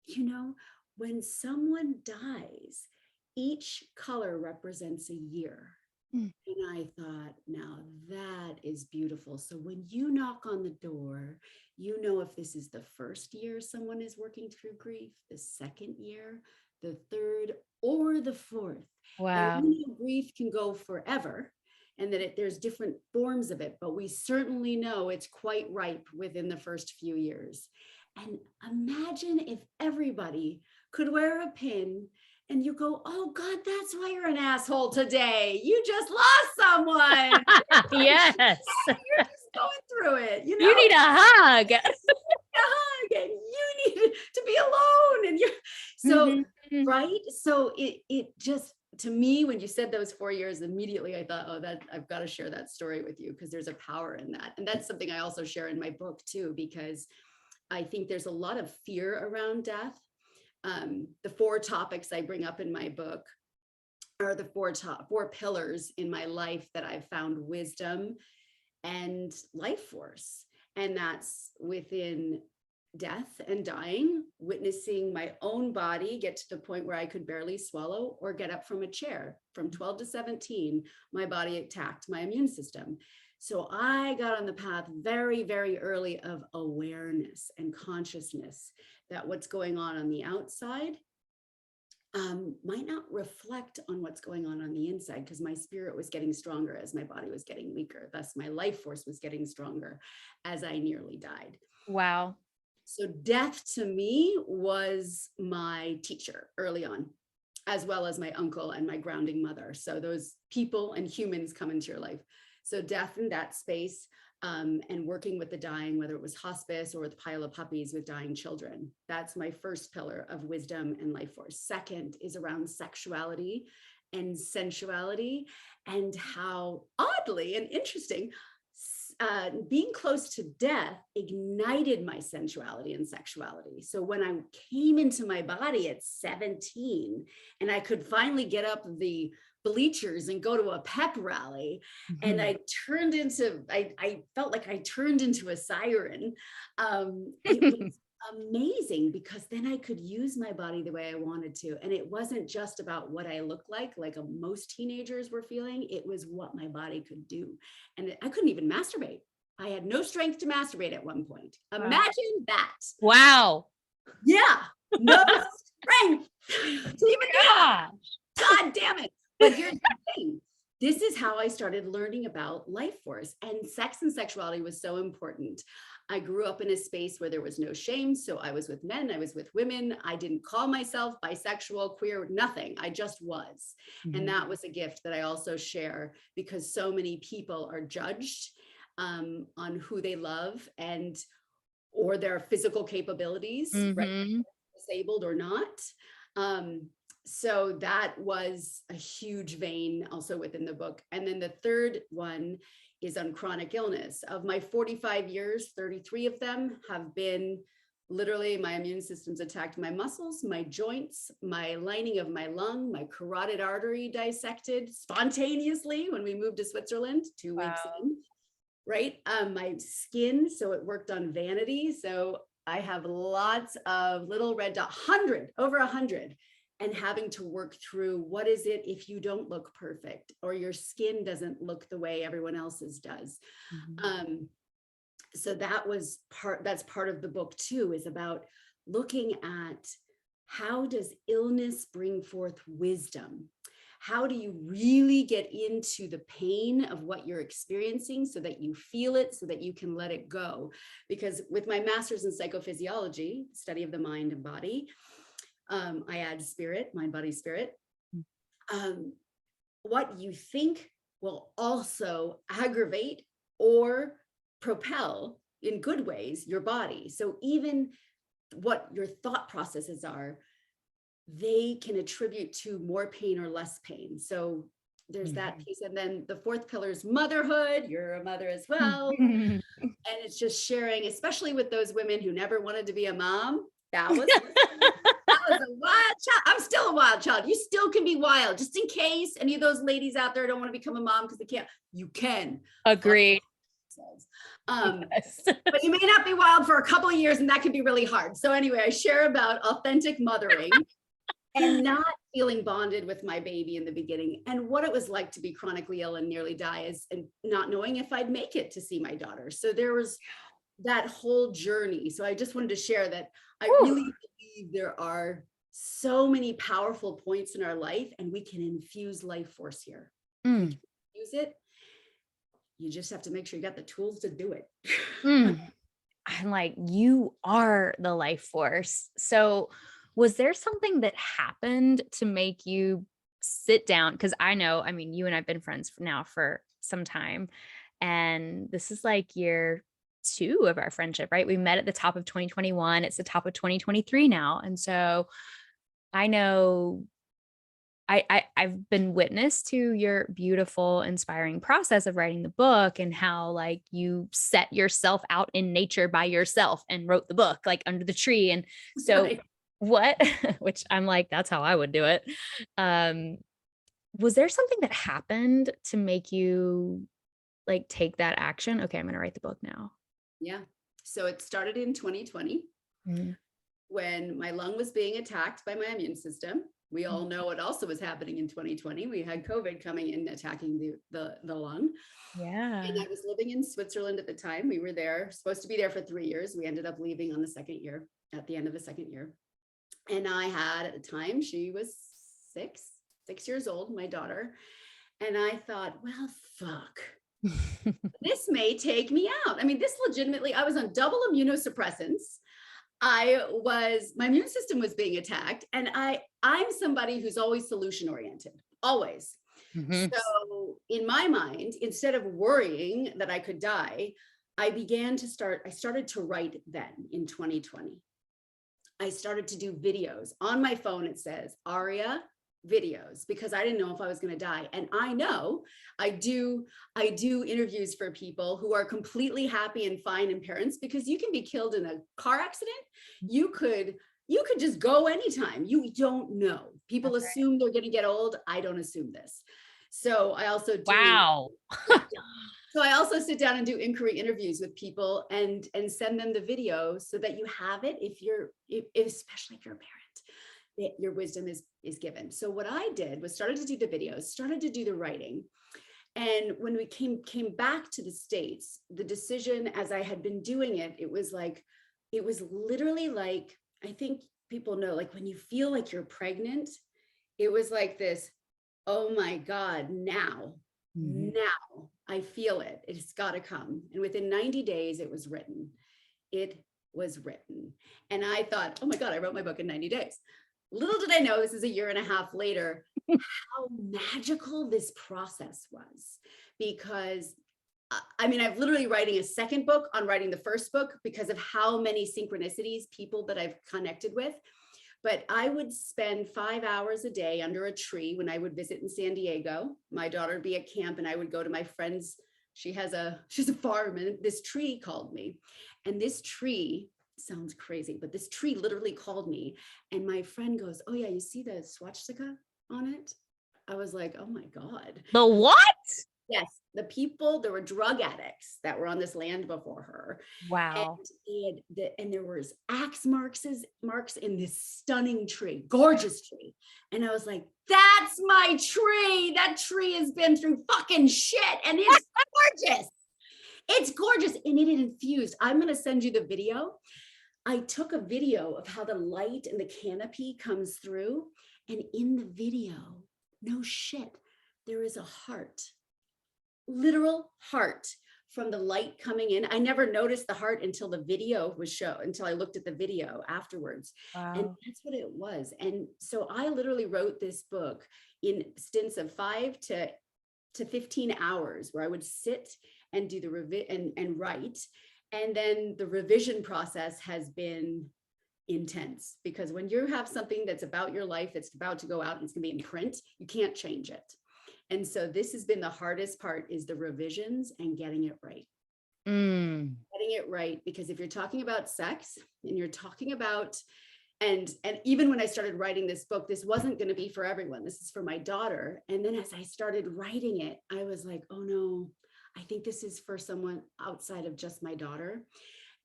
you know, when someone dies, each color represents a year. Mm. And I thought, now that is beautiful. So when you knock on the door, you know if this is the first year someone is working through grief, the second year, the third, or the fourth. And Wow. we know grief can go forever and that there's different forms of it, but we certainly know it's quite ripe within the first few years. And imagine if everybody could wear a pin and you go, oh God, that's why you're an asshole today. You just lost someone. Yes. You're just going through it, you You know, need a hug. a hug and you need to be alone. And you're so Mhm. right. So it just, to me, when you said those 4 years, immediately I thought, oh, that I've got to share that story with you because there's a power in that. And that's something I also share in my book too, because I think there's a lot of fear around death. The four topics I bring up in my book are the four pillars in my life that I've found wisdom and life force. And that's within death and dying, witnessing my own body get to the point where I could barely swallow or get up from a chair. From 12 to 17, my body attacked my immune system. So I got on the path very early of awareness and consciousness that what's going on the outside might not reflect on what's going on the inside, because my spirit was getting stronger as my body was getting weaker. Thus, my life force was getting stronger as I nearly died. Wow. So death to me was my teacher early on, as well as my uncle and my grounding mother. So those people and humans come into your life. So death in that space, and working with the dying, whether it was hospice or with pile of puppies with dying children. That's my first pillar of wisdom and life force. Second is around sexuality and sensuality, and how oddly and interesting, being close to death ignited my sensuality and sexuality. So when I came into my body at 17 and I could finally get up the bleachers and go to a pep rally, and Mhm. I turned into, I felt like I turned into a siren. It was amazing because then I could use my body the way I wanted to. And it wasn't just about what I looked like most teenagers were feeling. It was what my body could do. And I couldn't even masturbate. I had no strength to masturbate at one point. Wow. Imagine that. Wow. Yeah, no strength to even do that. Gosh. God damn it. But here's the thing. This is how I started learning about life force, and sex and sexuality was so important. I grew up in a space where there was no shame. So I was with men, I was with women. I didn't call myself bisexual, queer, nothing. I just was. And that was a gift that I also share, because so many people are judged on who they love and or their physical capabilities, right? Mm-hmm. Disabled or not. So that was a huge vein also within the book. And then the third one is on chronic illness. Of my 45 years, 33 of them have been literally my immune system's attacked my muscles, my joints, my lining of my lung, my carotid artery dissected spontaneously when we moved to Switzerland 2 weeks Wow. in, right? My skin, so it worked on vanity. So I have lots of little red dot, over 100, and having to work through what is it if you don't look perfect or your skin doesn't look the way everyone else's does. So that's part of the book too, is about looking at how does illness bring forth wisdom? How do you really get into the pain of what you're experiencing so that you feel it, so that you can let it go? Because with my master's in psychophysiology, study of the mind and body, I add spirit, mind, body, spirit. What you think will also aggravate or propel in good ways your body. So even what your thought processes are, they can attribute to more pain or less pain. So there's that piece. And then the fourth pillar is motherhood. You're a mother as well. And it's just sharing, especially with those women who never wanted to be a mom. That was a wild child. I'm still a wild child. You still can be wild, just in case any of those ladies out there don't want to become a mom because they can't. You can. Agreed. Yes. But you may not be wild for a couple of years, and that can be really hard. So anyway, I share about authentic mothering and not feeling bonded with my baby in the beginning, and what it was like to be chronically ill and nearly die, and not knowing if I'd make it to see my daughter. So there was that whole journey. So I just wanted to share that I really believe there are so many powerful points in our life, and we can infuse life force here. We can use it. You just have to make sure you got the tools to do it. I'm like, you are the life force. So was there something that happened to make you sit down? Because I know, I mean, you and I've been friends now for some time, and this is like year 2 of our friendship, right? We met at the top of 2021. It's the top of 2023 now. And so I know I've been witness to your beautiful, inspiring process of writing the book, and how like you set yourself out in nature by yourself and wrote the book like under the tree. And so Right. what, which I'm like, that's how I would do it. Was there something that happened to make you like take that action? Okay, I'm going to write the book now. Yeah. So it started in 2020 when my lung was being attacked by my immune system. We all know what also was happening in 2020. We had COVID coming in, attacking the lung. Yeah. And I was living in Switzerland at the time. We were there, supposed to be there for 3 years. We ended up leaving on the second year, at the end of the second year. And I had, at the time, she was 6 years old, my daughter. And I thought, well, fuck. This may take me out. I mean, this legitimately, I was on double immunosuppressants. My immune system was being attacked, and I'm somebody who's always solution oriented, always. So in my mind, instead of worrying that I could die, I started to write then in 2020. I started to do videos on my phone. It says Aria videos, because I didn't know if I was going to die. And I know I do interviews for people who are completely happy and fine in parents, because you can be killed in a car accident. You could just go anytime. You don't know. People assume they're going to get old. I don't assume this. So I also do. Wow. So I also sit down and do inquiry interviews with people and send them the video so that you have it especially if you're a parent. Your wisdom is given. So what I did was started to do the videos, started to do the writing. And when we came back to the States, the decision, as I had been doing it, it was literally like, I think people know, like when you feel like you're pregnant, it was like this, oh my God, now I feel it. It's got to come. And within 90 days, it was written. it was written. And I thought, oh my God, I wrote my book in 90 days. Little did I know, this is a year and a half later, how magical this process was. Because I mean, I've literally writing a second book on writing the first book because of how many synchronicities, people that I've connected with. But I would spend 5 hours a day under a tree when I would visit in San Diego. My daughter would be at camp and I would go to my friend's. She's a farm, and this tree called me. And this tree sounds crazy, but this tree literally called me. And my friend goes, oh yeah, you see the swastika on it? I was like, oh my God. The what? Yes, the people, there were drug addicts that were on this land before her. Wow. And there was axe marks in this stunning tree, gorgeous tree. And I was like, that's my tree. That tree has been through fucking shit and it's gorgeous. It's gorgeous. And it infused. I'm going to send you the video. I took a video of how the light and the canopy comes through. And in the video, no shit, there is a heart. Literal heart from the light coming in. I never noticed the heart until the video was shown, until I looked at the video afterwards. Wow. And that's what it was. And so I literally wrote this book in stints of 5 to 15 hours where I would sit and do the and write. And then the revision process has been intense, because when you have something that's about your life, that's about to go out and it's gonna be in print, you can't change it. And so this has been the hardest part, is the revisions and getting it right. Getting it right, because if you're talking about sex and you're talking about, and even when I started writing this book, this wasn't going to be for everyone. This is for my daughter. And then as I started writing it, I was like, oh no, I think this is for someone outside of just my daughter.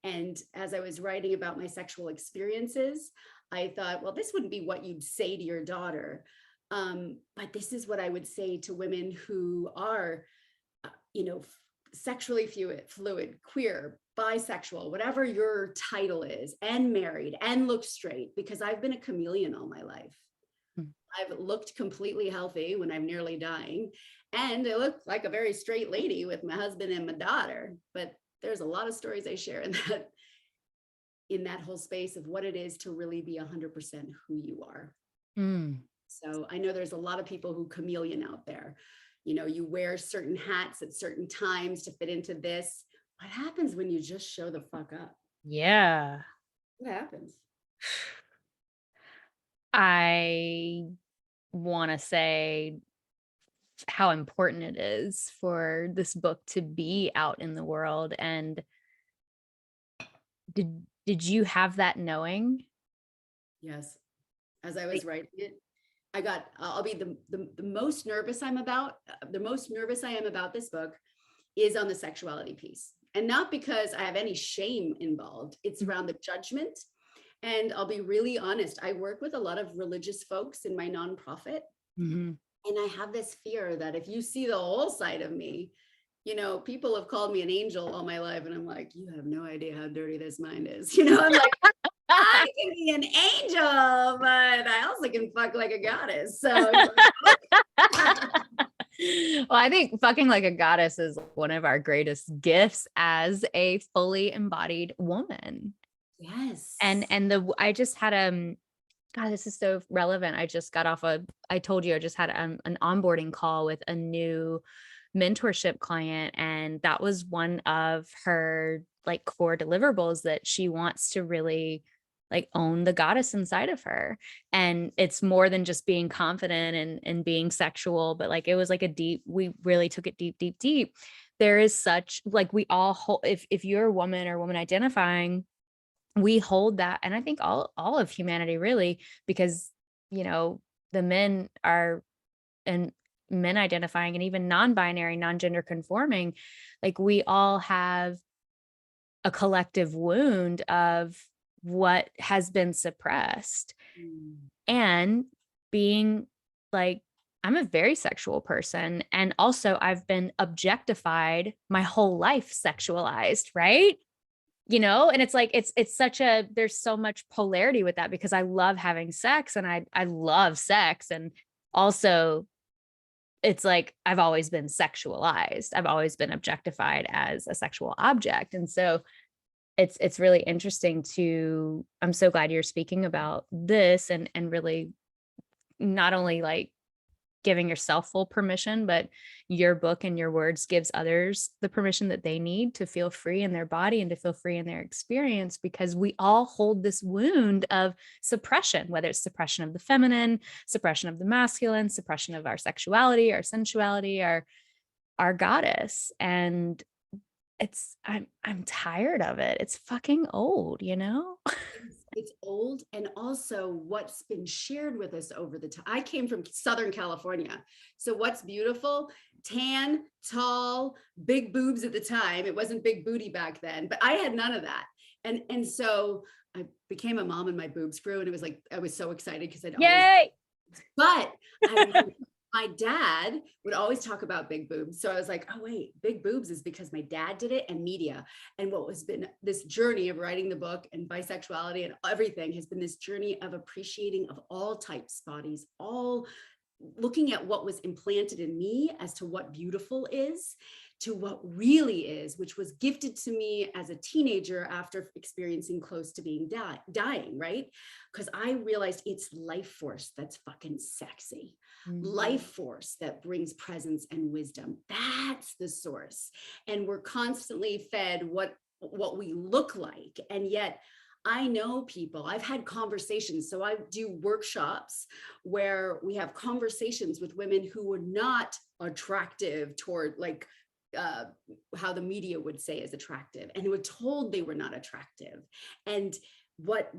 And as I was writing about my sexual experiences, I thought, well, this wouldn't be what you'd say to your daughter. But this is what I would say to women who are, sexually fluid, queer, bisexual, whatever your title is, and married and look straight, because I've been a chameleon all my life. I've looked completely healthy when I'm nearly dying. And I look like a very straight lady with my husband and my daughter. But there's a lot of stories I share in that whole space of what it is to really be 100% who you are. So I know there's a lot of people who chameleon out there. You wear certain hats at certain times to fit into this. What happens when you just show the fuck up? Yeah. What happens? I want to say how important it is for this book to be out in the world. And did you have that knowing? Yes. As I was writing it, I'll be the most nervous the most nervous I am about this book is on the sexuality piece. And not because I have any shame involved. It's around the judgment. And I'll be really honest, I work with a lot of religious folks in my nonprofit. And I have this fear that if you see the whole side of me, people have called me an angel all my life. And I'm like, you have no idea how dirty this mind is. I'm like, I can be an angel, but I also can fuck like a goddess. So well, I think fucking like a goddess is one of our greatest gifts as a fully embodied woman. yes. And I just had God, this is so relevant. I just got off I told you I just had an onboarding call with a new mentorship client, and that was one of her like core deliverables, that she wants to really like own the goddess inside of her. And it's more than just being confident and being sexual, but like it was like we really took it deep. There is such like, we all hold, if you're a woman or woman identifying, we hold that. And I think all of humanity really, because the men are, and men identifying, and even non-binary, non-gender conforming, like we all have a collective wound of what has been suppressed. And being like, I'm a very sexual person, and also I've been objectified my whole life, sexualized, right? And it's like, it's there's so much polarity with that, because I love having sex and I love sex. And also it's like, I've always been sexualized. I've always been objectified as a sexual object. And so it's really interesting to, I'm so glad you're speaking about this and really not only like giving yourself full permission, but your book and your words gives others the permission that they need to feel free in their body and to feel free in their experience, because we all hold this wound of suppression, whether it's suppression of the feminine, suppression of the masculine, suppression of our sexuality, our sensuality, our goddess. And I'm tired of it. It's fucking old, you know? It's old, and also what's been shared with us over the time. I came from Southern California. So what's beautiful? Tan, tall, big boobs at the time. It wasn't big booty back then, but I had none of that. And so I became a mom and my boobs grew, and it was like, I was so excited because I'd always, Yay. but I remember my dad would always talk about big boobs. So I was like, oh, wait, big boobs is because my dad did it, and media. And what has been this journey of writing the book and bisexuality and everything has been this journey of appreciating of all types, bodies, all looking at what was implanted in me as to what beautiful is, to what really is, which was gifted to me as a teenager after experiencing close to being dying, right? Because I realized it's life force that's fucking sexy. Life force that brings presence and wisdom. That's the source. And we're constantly fed what we look like. And yet I know people, I've had conversations. So I do workshops where we have conversations with women who were not attractive toward like how the media would say is attractive, and who were told they were not attractive. And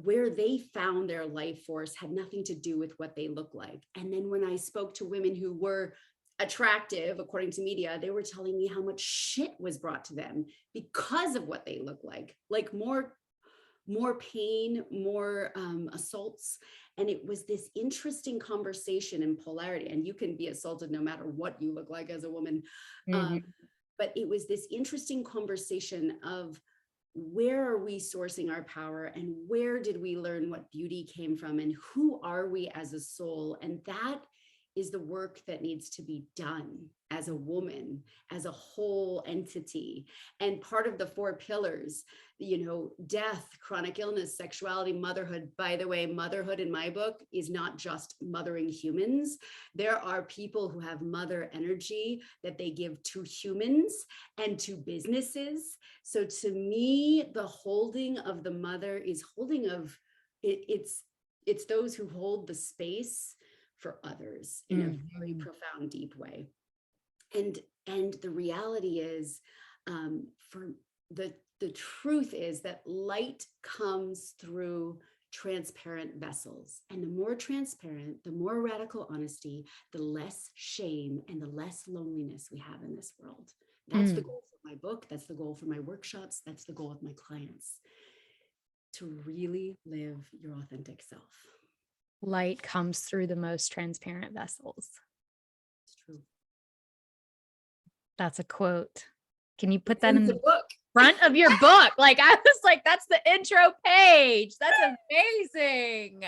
where they found their life force had nothing to do with what they look like. And then when I spoke to women who were attractive according to media, they were telling me how much shit was brought to them because of what they look like more pain, more assaults. And it was this interesting conversation and polarity. And you can be assaulted no matter what you look like as a woman. But it was this interesting conversation of, where are we sourcing our power, and where did we learn what beauty came from, and who are we as a soul? And that is the work that needs to be done as a woman, as a whole entity. And part of the 4 pillars, death, chronic illness, sexuality, motherhood. By the way, motherhood in my book is not just mothering humans. There are people who have mother energy that they give to humans and to businesses. So to me, the holding of the mother is holding of it's those who hold the space for others in a very profound, deep way. And the reality is, for the truth is that light comes through transparent vessels. And the more transparent, the more radical honesty, the less shame and the less loneliness we have in this world. That's the goal for my book. That's the goal for my workshops. That's the goal of my clients, to really live your authentic self. Light comes through the most transparent vessels. It's true. That's a quote. Can you put that in the book? Front of your book? Like, I was like, that's the intro page. That's amazing.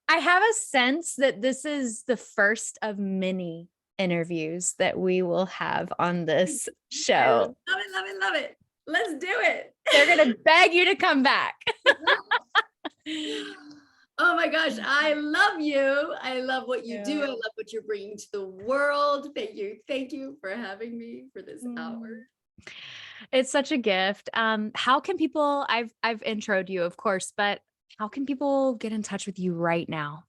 I have a sense that this is the first of many interviews that we will have on this show. Love it, love it, love it. Let's do it. They're going to beg you to come back. Oh my gosh, I love you. I love what you do. I love what you're bringing to the world. Thank you. Thank you for having me for this hour. It's such a gift. How can people, I've introed you, of course, but how can people get in touch with you right now?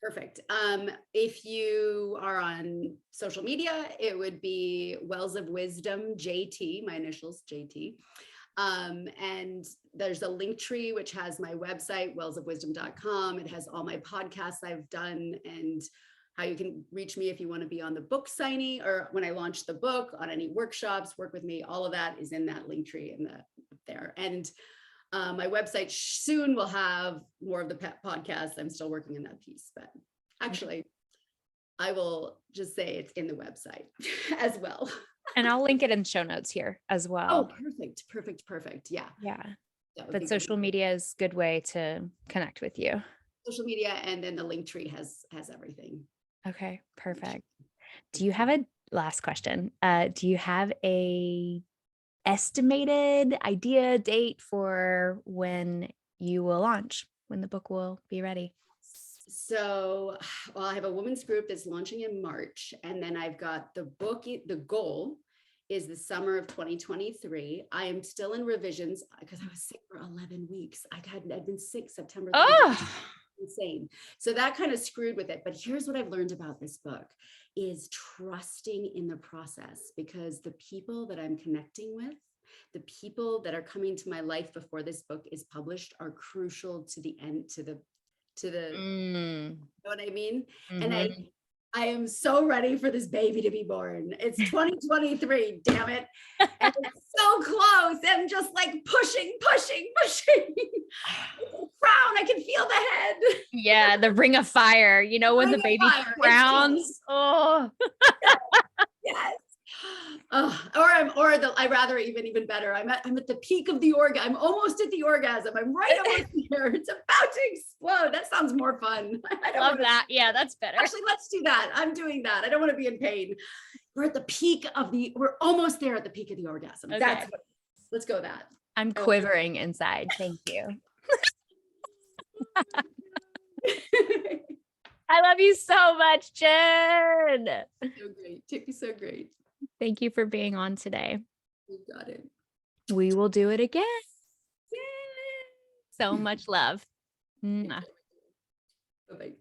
Perfect. If you are on social media, it would be Wells of Wisdom, JT, my initials, JT. And there's a link tree, which has my website, wellsofwisdom.com. It has all my podcasts I've done and how you can reach me if you want to be on the book signing, or when I launch the book, on any workshops, work with me. All of that is in that link tree there. And my website soon will have more of the podcast. I'm still working on that piece, but actually I will just say it's in the website as well. And I'll link it in show notes here as well. Oh, perfect. Yeah. Yeah. But social media is a good way to connect with you. Social media, and then the link tree has everything. Okay, perfect. Do you have a last question? Do you have a estimated idea date for when you will launch, when the book will be ready? So, well, I have a women's group that's launching in March, and then I've got the book. The goal is the summer of 2023. I am still in revisions because I was sick for 11 weeks. I'd been sick September 30th. Oh, Insane. So that kind of screwed with it. But here's what I've learned about this book is trusting in the process, because the people that I'm connecting with, the people that are coming to my life before this book is published, are crucial to the end, to the mm, know what I mean? And mhm. I am so ready for this baby to be born. It's 2023, damn it. And it's so close. I'm just like pushing, pushing, pushing. It's a crown. I can feel the head. Yeah, the ring of fire, you know, when Ring the of baby fire. It's coming. crowns. Oh, Yes. Oh, I rather even better. I'm at the peak of the orgasm. I'm almost at the orgasm. I'm right almost there. It's about to explode. That sounds more fun. I don't love want to. that. Yeah, that's better. Actually, let's do that. I'm doing that. I don't want to be in pain. We're almost there at the peak of the orgasm. Okay. Let's go that. I'm Oh. quivering inside. Thank you. I love you so much, Jen. So great. Tiffy's so great. Thank you for being on today. You got it. We will do it again. Yay. So much love. Mwah. Bye-bye.